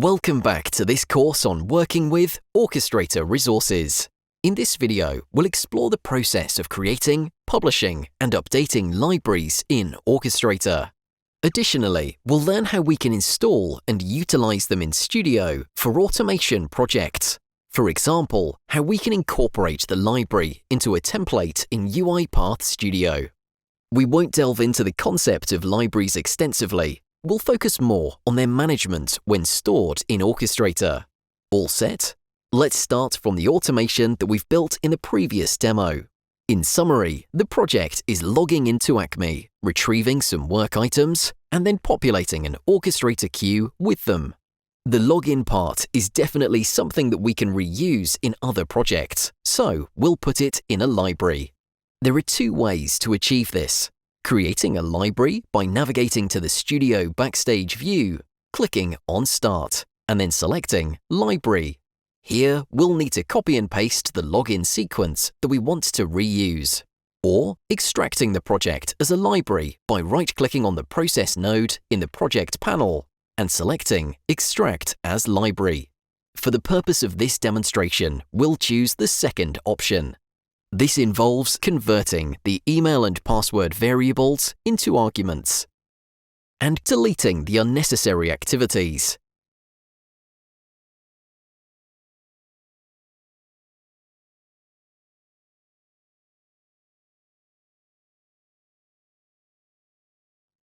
Welcome back to this course on working with Orchestrator resources. In this video, we'll explore the process of creating, publishing, and updating libraries in Orchestrator. Additionally, we'll learn how we can install and utilize them in Studio for automation projects. For example, how we can incorporate the library into a template in UiPath Studio. We won't delve into the concept of libraries extensively. We'll focus more on their management when stored in Orchestrator. All set? Let's start from the automation that we've built in the previous demo. In summary, the project is logging into Acme, retrieving some work items, and then populating an Orchestrator queue with them. The login part is definitely something that we can reuse in other projects, so we'll put it in a library. There are two ways to achieve this. Creating a library by navigating to the Studio Backstage view, clicking on Start, and then selecting Library. Here, we'll need to copy and paste the login sequence that we want to reuse. Or extracting the project as a library by right-clicking on the process node in the project panel and selecting Extract as Library. For the purpose of this demonstration, we'll choose the second option. This involves converting the email and password variables into arguments and deleting the unnecessary activities.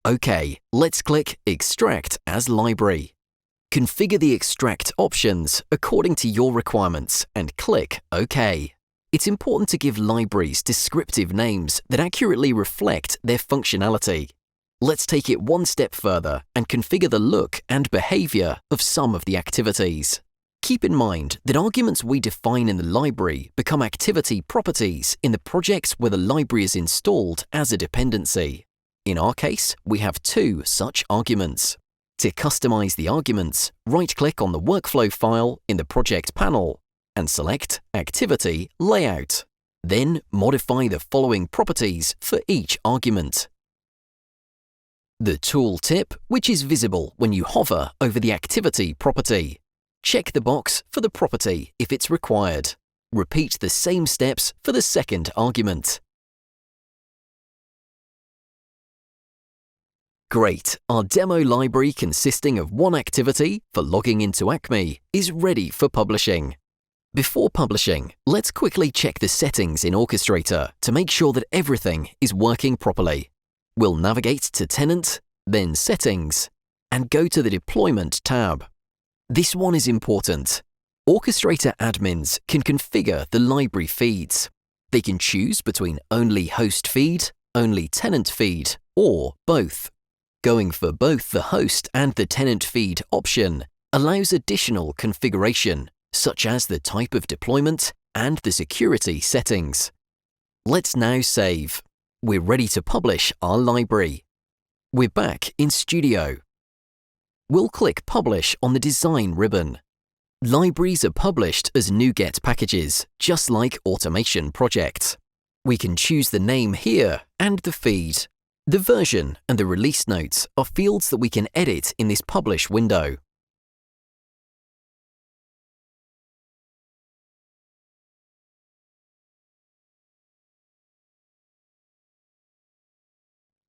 OK, let's click Extract as Library. Configure the extract options according to your requirements and click OK. It's important to give libraries descriptive names that accurately reflect their functionality. Let's take it one step further and configure the look and behavior of some of the activities. Keep in mind that arguments we define in the library become activity properties in the projects where the library is installed as a dependency. In our case, we have two such arguments. To customize the arguments, right-click on the workflow file in the project panel and select Activity Layout. Then modify the following properties for each argument. The tooltip, which is visible when you hover over the activity property. Check the box for the property if it's required. Repeat the same steps for the second argument. Great! Our demo library consisting of one activity for logging into Acme is ready for publishing. Before publishing, let's quickly check the settings in Orchestrator to make sure that everything is working properly. We'll navigate to Tenant, then Settings, and go to the Deployment tab. This one is important. Orchestrator admins can configure the library feeds. They can choose between only host feed, only tenant feed, or both. Going for both the host and the tenant feed option allows additional configuration, such as the type of deployment and the security settings. Let's now save. We're ready to publish our library. We're back in Studio. We'll click Publish on the Design ribbon. Libraries are published as NuGet packages, just like automation projects. We can choose the name here and the feed. The version and the release notes are fields that we can edit in this Publish window.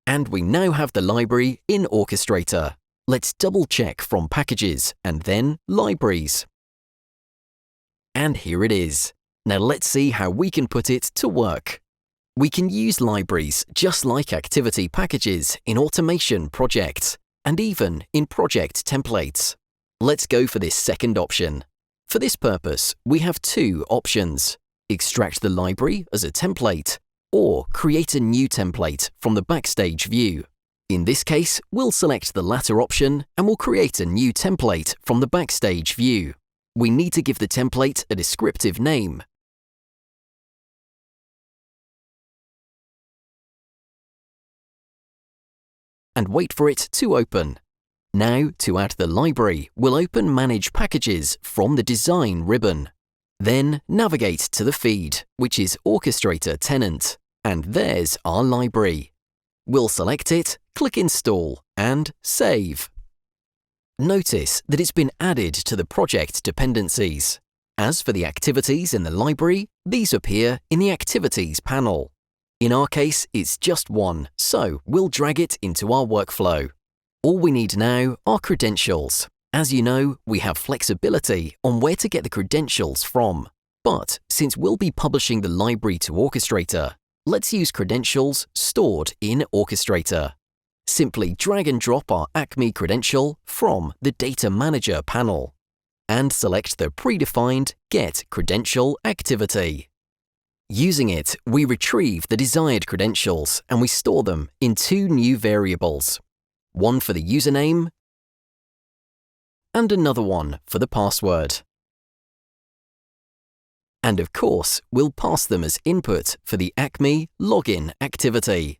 And we now have the library in Orchestrator. Let's double-check from Packages and then Libraries. And here it is. Now let's see how we can put it to work. We can use libraries just like activity packages in automation projects and even in project templates. Let's go for this second option. For this purpose, we have two options: extract the library as a template or create a new template from the Backstage view. In this case, we'll select the latter option and we'll create a new template from the Backstage view. We need to give the template a descriptive name. And wait for it to open. Now, to add the library, we'll open Manage Packages from the Design ribbon. Then navigate to the feed, which is Orchestrator Tenant, and there's our library. We'll select it, click Install, and Save. Notice that it's been added to the project dependencies. As for the activities in the library, these appear in the Activities panel. In our case, it's just one, so we'll drag it into our workflow. All we need now are credentials. As you know, we have flexibility on where to get the credentials from. But since we'll be publishing the library to Orchestrator, let's use credentials stored in Orchestrator. Simply drag and drop our Acme credential from the Data Manager panel and select the predefined Get Credential activity. Using it, we retrieve the desired credentials and we store them in two new variables, one for the username and another one for the password. And of course, we'll pass them as input for the Acme login activity.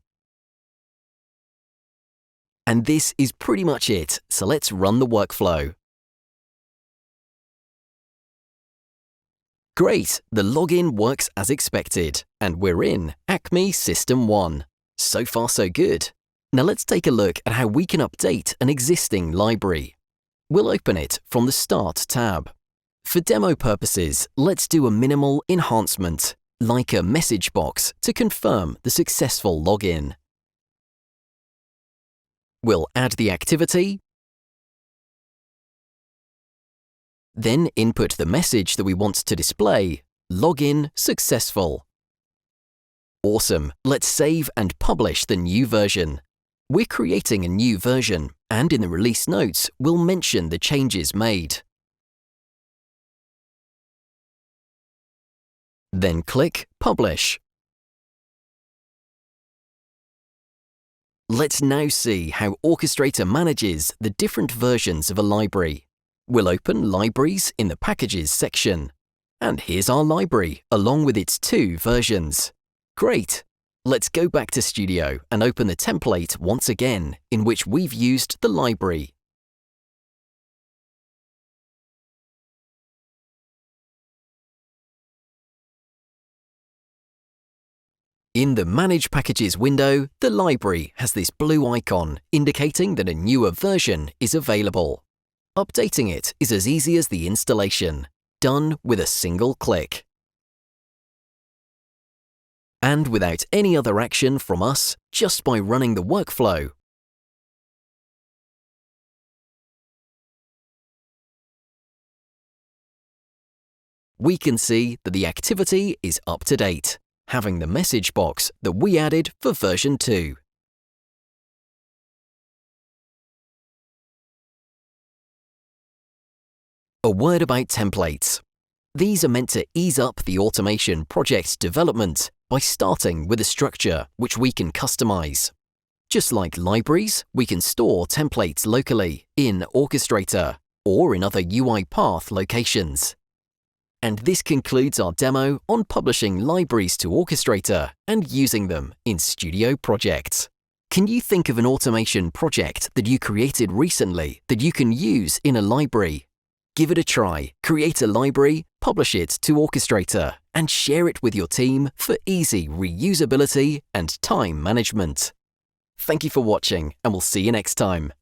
And this is pretty much it, so let's run the workflow. Great, the login works as expected, and we're in Acme System 1. So far so good. Now let's take a look at how we can update an existing library. We'll open it from the Start tab. For demo purposes, let's do a minimal enhancement, like a message box to confirm the successful login. We'll add the activity, then input the message that we want to display, Login Successful. Awesome, let's save and publish the new version. We're creating a new version, and in the release notes, we'll mention the changes made. Then click Publish. Let's now see how Orchestrator manages the different versions of a library. We'll open Libraries in the Packages section. And here's our library, along with its two versions. Great! Let's go back to Studio and open the template once again, in which we've used the library. In the Manage Packages window, the library has this blue icon indicating that a newer version is available. Updating it is as easy as the installation, done with a single click. And without any other action from us, just by running the workflow, we can see that the activity is up to date, having the message box that we added for version 2. A word about templates. These are meant to ease up the automation project development by starting with a structure which we can customize. Just like libraries, we can store templates locally in Orchestrator or in other UiPath locations. And this concludes our demo on publishing libraries to Orchestrator and using them in Studio projects. Can you think of an automation project that you created recently that you can use in a library? Give it a try, create a library, publish it to Orchestrator, and share it with your team for easy reusability and time management. Thank you for watching, and we'll see you next time.